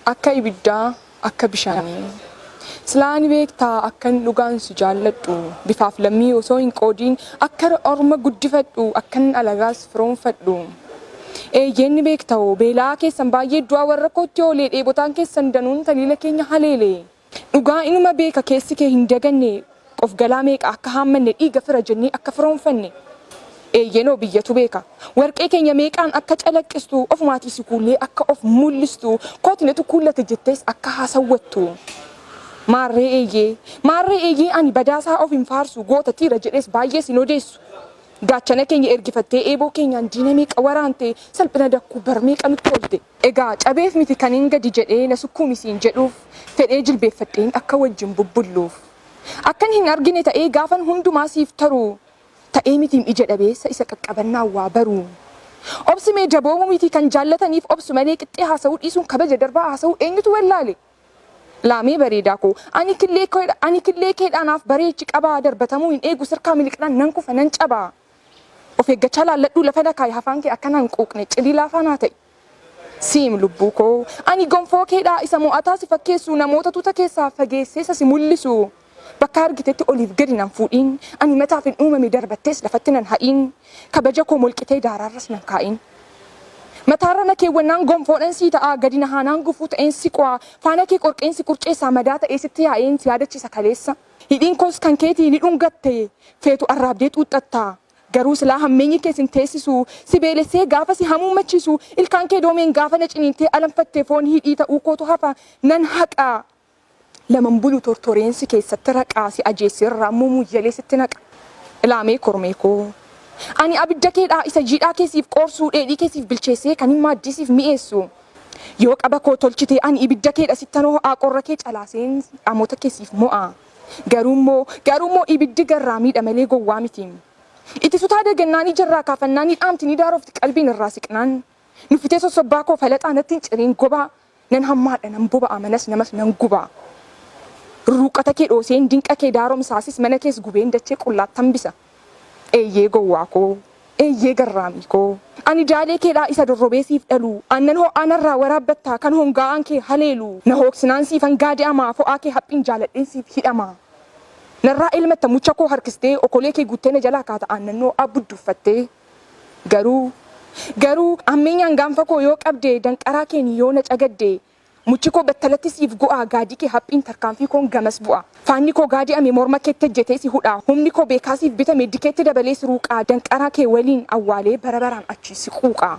akka ibiddaa akka bishaanii Silaani beektaa akkan dhugaan si jaalladhu bifaaf lammii osoo hin qoodiin akka orma guddifadhu akkan alagaas firoonfadhu eeyyeenni beektaa beelaa keessan baay'ee du'a warra kootti oolee dheebotaan keessan danuun taliila keenya haleele dhugaa inuma beeka keessi kee hin daganne qof galaa meeqa akka haammanne dhiiga fira jennee akka firoonfanne eeyyeenoo biyyatu beeka warqee keenya meeqaan akka calaqqistu ofumaatii si kuullee akka of mul'istu kootinetu kuullate jettees akka haasawwattu Marree eeyyee ani badaasaa of hin faarsu goota tiira jedhees baay'ee sin odeessu gaachana keenya ergifattee eeboo keenyaan diina meeqa waraante salphina dakkuu barmeeqa nutti oolte egaa cabeef miti kan hin gadi jedhee na sukkuumisiin jedhuuf fedhee jilbeeffadheen akka wajjin bubbulluuf akkan hin argine ta'ee gaafan hundumaa siif taru ta'ee mitiin ija dhabeessa isa qaqqabannaa waa baru obsimee daboomu miti kan jaallataniif obsu malee qixxee haasa'uu dhiisuun kabaja darbaa haasa'uu eenyutu wallaale Laamee bareedaa koo ani killee keedhaanaaf bareechi qabaa darbatamuu hin eegu sirkaa miliqnaan nan kufa nan cabaa of eeggachaa laalladhuu lafa dhakaay hafaan kee akkanaan quuqne cililaa faanaa ta'e siim lubbuu koo ani gonfoo keedhaa isa mo'ataa si fakkeessu namoota tuuta keessaa fageessee isa si mul'isu bakka argitetti oliif gadi nan fuudhiin ani mataaf hin uumame darbattees lafatti nan ha'iin kabaja koo molqitee daaraarras nan kaa'iin Mataara na keewwannaan gonfoodhaan sii ta'a gadi na haanaan gufuu ta'een si qo'a faana kee qorqeensi qurceessaa madaa ta'ee sitti yaa'een si yaadachiisa kaleessa hidhiin koos kan keetii ni dhungatte feetu arraabdee xuuxxatta garuu silaa hammeenyi kee sin teessisu si beelessee gaafa si hamuummachiisu ilkaan kee doomeen gaafa na ciniintee alanfattee foon hidhii ta'uu kootu hafa nan haqa laman bulu tortoreensi keessatti raqaa si ajeessi irraa muumuyyalee sitti naqa ilaamee kormee koo Ani abidda keedhaa isa jiidhaa keessiif qoorsuu dheedhii keessiif bilcheessee kan hin maaddisiif mi'eessu yoo qaba koo tolchite ani ibidda keedha sittanoo ho'aa qorra kee calaaseen dhamoota keessiif mo'a garuummoo ibiddi garraa miidha malee gowwaa miti ittisutaa dagannaanii jarraa kaafannaanii dhaamtinii daarofti qalbiin irraa siqnaan nuffitee sossobbaa koo falaxaa natti hin ciriin gobaa nan hammaadha nan boba'a manas namas nan guba ruuqata kee dhooseen dinqa kee daaromsaasis mana kees gubeen dachee qullaattan bisa eeyyee gowwaa koo eeyyee garraamii koo ani jaalee keedhaa isa dorrobeesiif dhalu annan ho'aanarraa waraabbattaa kan hongaa'aan kee haleelu na hooksinaan siifan gaadi'amaa fo'aa kee haphiin jaaladheen siif hidhama narraa ilmatta mucha koo harkistee okolee kee guuttee na jalaa kaata aannannoo abbudduuffattee garuu ammeenyaan gaanfa koo yoo qabdee danqaraa keeni yoo na cagadde muchi koo battalatti siif gu'aa gaadii kee haphiin tarkaanfii koon gamas bu'a faanni koo gaadi'ame morma keetti ejjetee si hudha humni koo beekaasiif bitame dikeetti dabalee si ruuqaa danqaraa kee waliin awwaalee bara baraan achi si quuqaa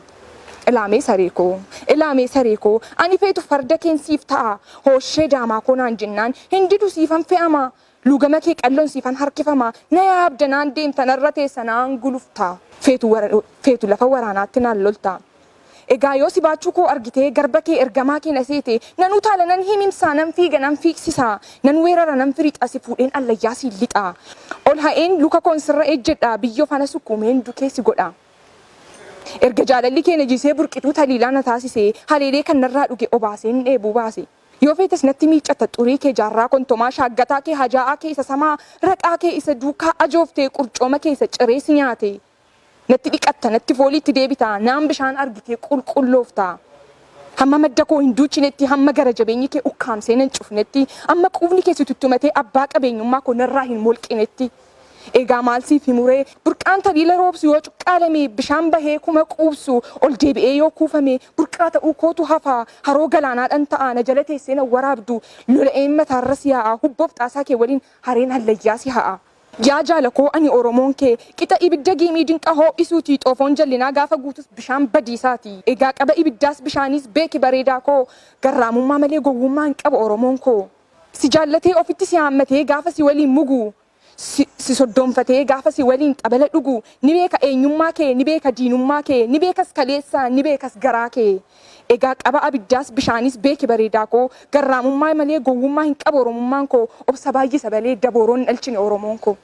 ilaamee saree koo ani feetu farda keensiif ta'a hooshee daamaa koo naan jennaan hindidu siifan fe'ama lugama kee qalloon siifan harkifama na yaabdanaan deemtan irra teessanaan gulufta feetu lafa waraanaatti naan lolta Egaa yoo si baachuu koo argitee garba kee ergamaa kee na seete nan utaala nan himimsaa nan fiiga nan fiiksisaa nan weerara nan firixa si fuudheen allayyaa si lixa ol ha'een luka koon sirra ejjedha biyyoo fana sukkuumeen dukee si godha erga jaalalli kee na jisee burqituu taliilaa na taasisee haleelee kan narraa dhuge obaaseen dheebuu baase yoo feetes natti miiccata xurii kee jaarraa kontomaa shaaggataa kee hajaa'aa kee isa samaa raqaa kee isa duukaa ajooftee qurcooma kee isa ciree si nyaate Natti dhiqatta natti fooliitti deebita naan bishaan argitee qulqulloofta hamma madda koo hin duuchinetti hamma gara jabeenyi kee ukkaamsee nan cufnetti amma quufni kee si tuttumatee abbaa qabeenyummaa koo narraa hin molqinetti egaa maal siif himuree burqaan taliila roobsu yoo cuqqaalame bishaan bahee kuma quubsu ol deebi'ee yoo kuufame burqaa ta'uu kootu hafa haroo galaanaadhaan ta'a na jala teessee na waraabdu lola'een mataarra si yaa'a hubboof xaasaa kee waliin hareen hallayyaa si ha'a Yaa jaalakoo ani Oromoon kee qixa ibidda giimii dinqa ho'isuutii xoofoon jallinaa gaafa guutus bishaan badiisaati egaa qaba ibiddaas bishaanis beeki bareedaa koo garraamummaa malee gowwummaa hin qabu Oromoon koo si jaallatee ofitti si haammatee gaafa si waliin mugu si soddoonfatee gaafa si waliin xabala dhugu ni beeka eenyummaa kee ni beeka diinummaa kee ni beekas kaleessaa ni beekas garaa kee egaa qaba abiddaas bishaanis beeki bareedaa koo garraamummaa malee gowwummaa hin qabu Oromummaan koo obsa baay'isa balee dabooroon dhalchine Oromoon koo